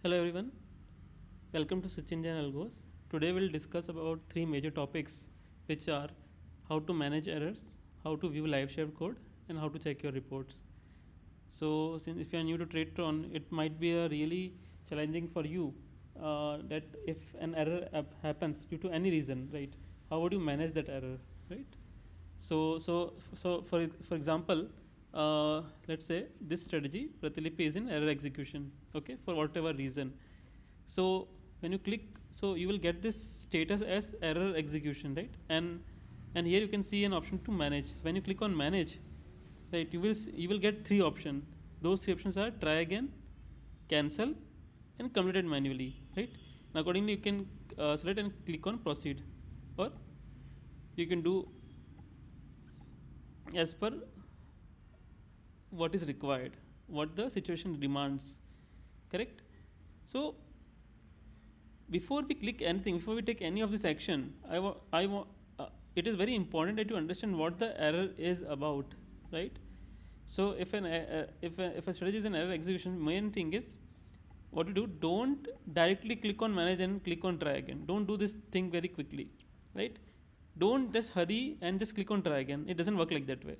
Hello everyone, welcome to Sachin Jain Algos. Today we'll discuss about three major topics which are how to manage errors, how to view live shared code and how to check your reports. So since if you are new to Tradetron, it might be a really challenging for you that if an error happens due to any reason, right? How would you manage that error, right? So for example, let's say this strategy Pratilipi is in error execution, okay, for whatever reason. So when you click, so you will get this status as error execution, right? And here you can see an option to manage. So when you click on manage, right, you will get three options. Those three options are try again, cancel, and complete it manually, right? Now accordingly you can select and click on proceed, or you can do as per what is required, what the situation demands, correct? So before we click anything, before we take any of this action, it is very important that you understand what the error is about, right? So if a strategy is an error execution, main thing is what you do. Don't directly click on manage and click on try again. Don't do this thing very quickly, right? Don't just hurry and just click on try again. It doesn't work like that way,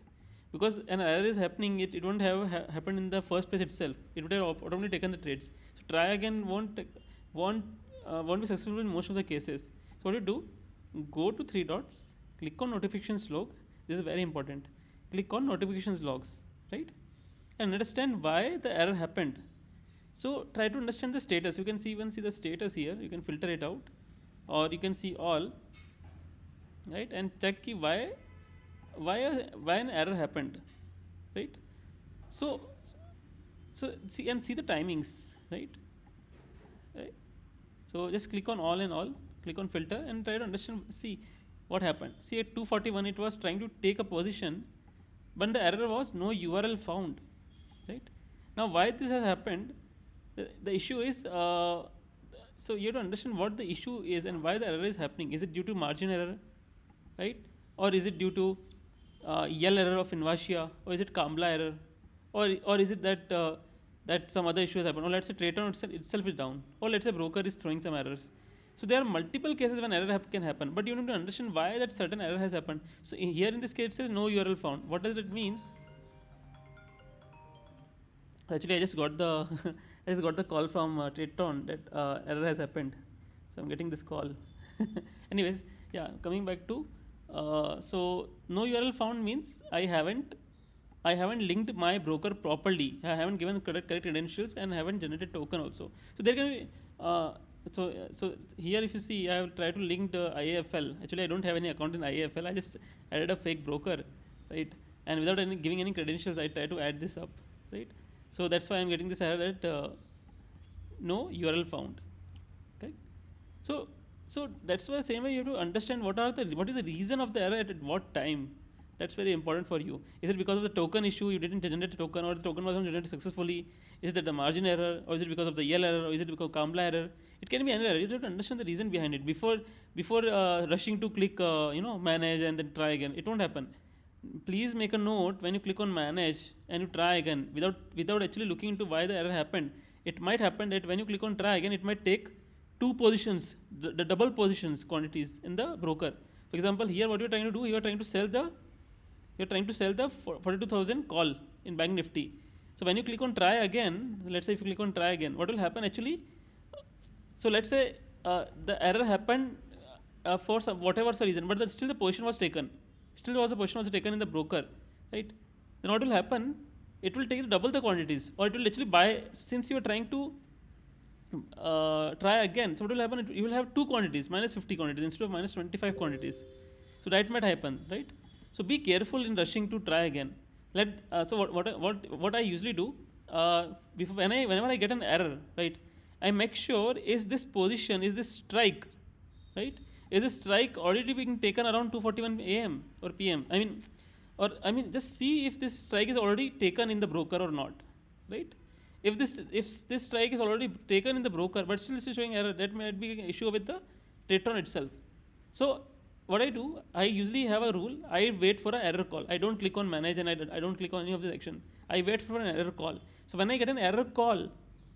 because an error is happening. It won't have happened in the first place itself. It would have automatically taken the trades. So try again won't be successful in most of the cases. So what you do? Go to three dots, click on notifications log. This is very important. Click on notifications logs, right? And understand why the error happened. So try to understand the status. You can even see the status here. You can filter it out, or you can see all, right? And check why an error happened, right? So see the timings, right? Right. So just click on all and all, click on filter and try to understand. See what happened. See at 2:41 it was trying to take a position, but the error was no URL found, right? Now why this has happened? The issue is so you have to understand what the issue is and why the error is happening. Is it due to margin error, right? Or is it due to yell error of Invasia, or is it Kambla error, or is it that some other issue has happened, or let's say Tradetron itself is down, or let's say broker is throwing some errors. So there are multiple cases when error can happen, but you need to understand why that certain error has happened. So here in this case it says no URL found. What does it means? Actually, I just got the I just got the call from Tradetron that error has happened. So I'm getting this call. Anyways, yeah, coming back to so no URL found means I haven't linked my broker properly. I haven't given correct credentials and haven't generated token also. So there can be so here if you see, I have tried to link the IAFL. Actually, I don't have any account in IAFL. I just added a fake broker, right? And without giving any credentials, I try to add this up, right? So that's why I'm getting this error that no URL found. Okay. So that's why same way you have to understand what is the reason of the error at what time. That's very important for you. Is it because of the token issue, you didn't generate a token, or the token wasn't generated successfully? Is it the margin error, or is it because of the yell error, or is it because of Kambla error? It can be any error. You have to understand the reason behind it before rushing to click manage and then try again. It won't happen. Please make a note when you click on manage and you try again without actually looking into why the error happened. It might happen that when you click on try again, it might take two positions, the double positions quantities in the broker. For example, here what you're trying to do, you're trying to sell the 42,000 call in Bank Nifty. So when you click on try again, let's say if you click on try again, what will happen actually? So let's say the error happened for whatever reason, but still the position was taken. Still was a position was taken in the broker, right? Then what will happen? It will take double the quantities, or it will actually buy, since you are trying to try again. So what will happen? You will have two quantities, minus 50 quantities instead of minus 25 quantities. So that might happen, right? So be careful in rushing to try again. So what I usually do whenever I get an error, right? I make sure is this strike, right? Is this strike already being taken around 2:41 a.m. or p.m.? Just see if this strike is already taken in the broker or not, right? If this strike is already taken in the broker but still showing error, that might be an issue with the Tradetron itself. So what I do, I usually have a rule. I wait for an error call. I don't click on manage and I don't click on any of this action. I wait for an error call. So when I get an error call,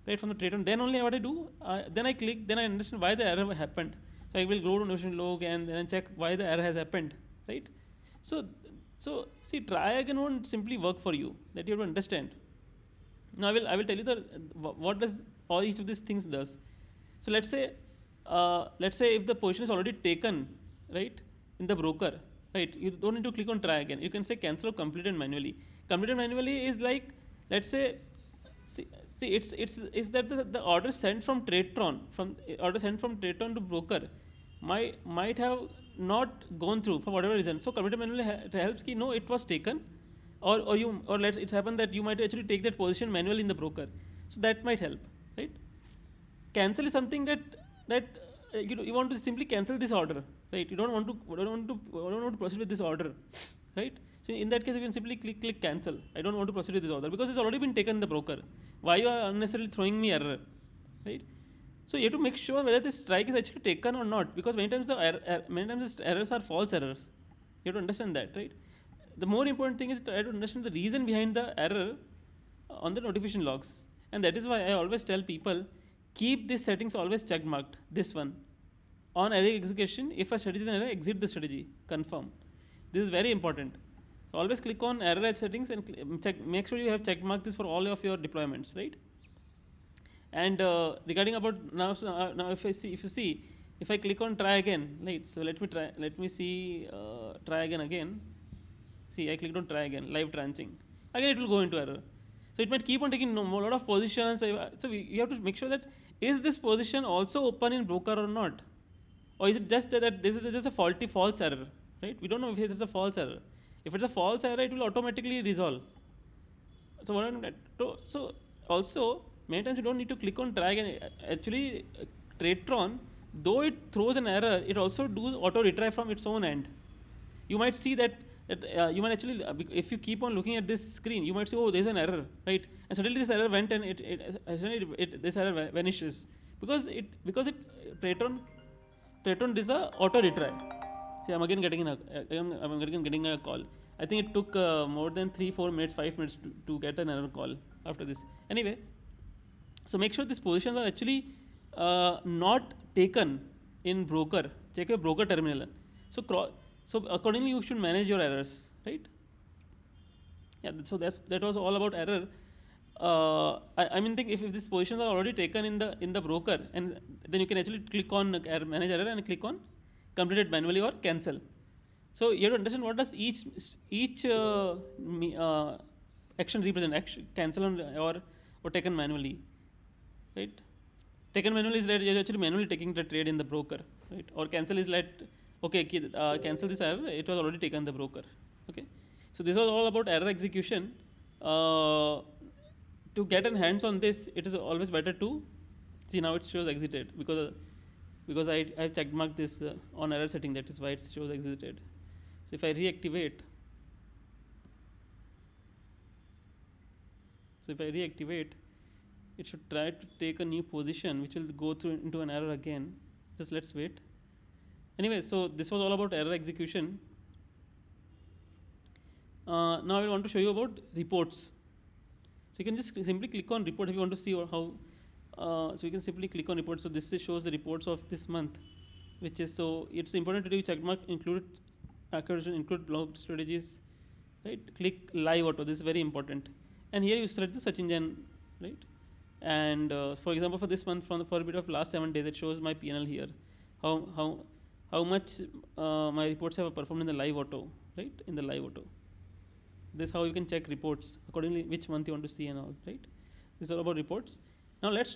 right from the Tradetron. Then only what I do, then I click, then I understand why the error happened. So I will go to notion log and then check why the error has happened, right? So so see, try again won't simply work for you. That you have to understand. Now I will tell you the what does all each of these things does. So let's say if the position is already taken, right, in the broker, right, you don't need to click on try again. You can say cancel or complete it manually. Complete it manually is like, let's say, see it's that the order sent from Tradetron, from order sent from Tradetron to broker might have not gone through for whatever reason. So complete it manually helps ki no, it was taken, or you, or let's, it's happened that you might actually take that position manually in the broker. So that might help, right? Cancel is something that you want to simply cancel this order, right? You don't want to proceed with this order, right? So in that case, you can simply click cancel. I don't want to proceed with this order because it's already been taken in the broker. Why you are unnecessarily throwing me error, right? So you have to make sure whether this strike is actually taken or not, because many times many times the errors are false errors. You have to understand that, right? The more important thing is to try to understand the reason behind the error on the notification logs, and that is why I always tell people, keep these settings always check marked. This one, on array execution, if a strategy is an error, exit the strategy, confirm. This is very important. So always click on error settings and check, make sure you have check marked this for all of your deployments, right? And regarding about now, now if you see, if I click on try again, right? So let me see, try again. See, I clicked on try again, live tranching. Again, it will go into error. So it might keep on taking a lot of positions. So you have to make sure that is this position also open in broker or not, or is it just that this is just a false error, right? We don't know if it's a false error. If it's a false error, it will automatically resolve. So what I'm so also many times you don't need to click on try again. Actually, Tradetron, though it throws an error, it also does auto retry from its own end. You might see that you might actually, if you keep on looking at this screen, you might say, oh, there's an error, right? And suddenly this error went and this error vanishes because Tradetron does a auto retry. See, I'm again getting a call. I think it took more than 3-4 minutes, 5 minutes to get an error call after this. Anyway, so make sure these positions are actually not taken in broker. Check your broker terminal. So accordingly, you should manage your errors, right? Yeah. So that was all about error. I mean, think if these positions are already taken in the broker, and then you can actually click on manage error and click on complete it manually or cancel. So you have to understand what does each action represent. Action, cancel or taken manually, right? Taken manually is that you're actually manually taking the trade in the broker, right? Or cancel is like, okay, cancel this error, it was already taken the broker. Okay, so this was all about error execution. To get an hands on this, it is always better to see. Now it shows exited because I checked marked this on error setting, that is why it shows exited. So if I reactivate, it should try to take a new position which will go through into an error again. Just let's wait. Anyway, so this was all about error execution. Now I want to show you about reports. So you can just simply click on report if you want to see how. So you can simply click on reports. So this shows the reports of this month, which is, so it's important to do check mark include accuracy, include blog strategies, right? Click live auto. This is very important. And here you select the Sachin Jain, right? And for example, for this month, for a bit of last 7 days, it shows my PNL here. How much my reports have performed in the live auto, right? In the live auto. This is how you can check reports accordingly, which month you want to see and all, right? This is all about reports. Now let's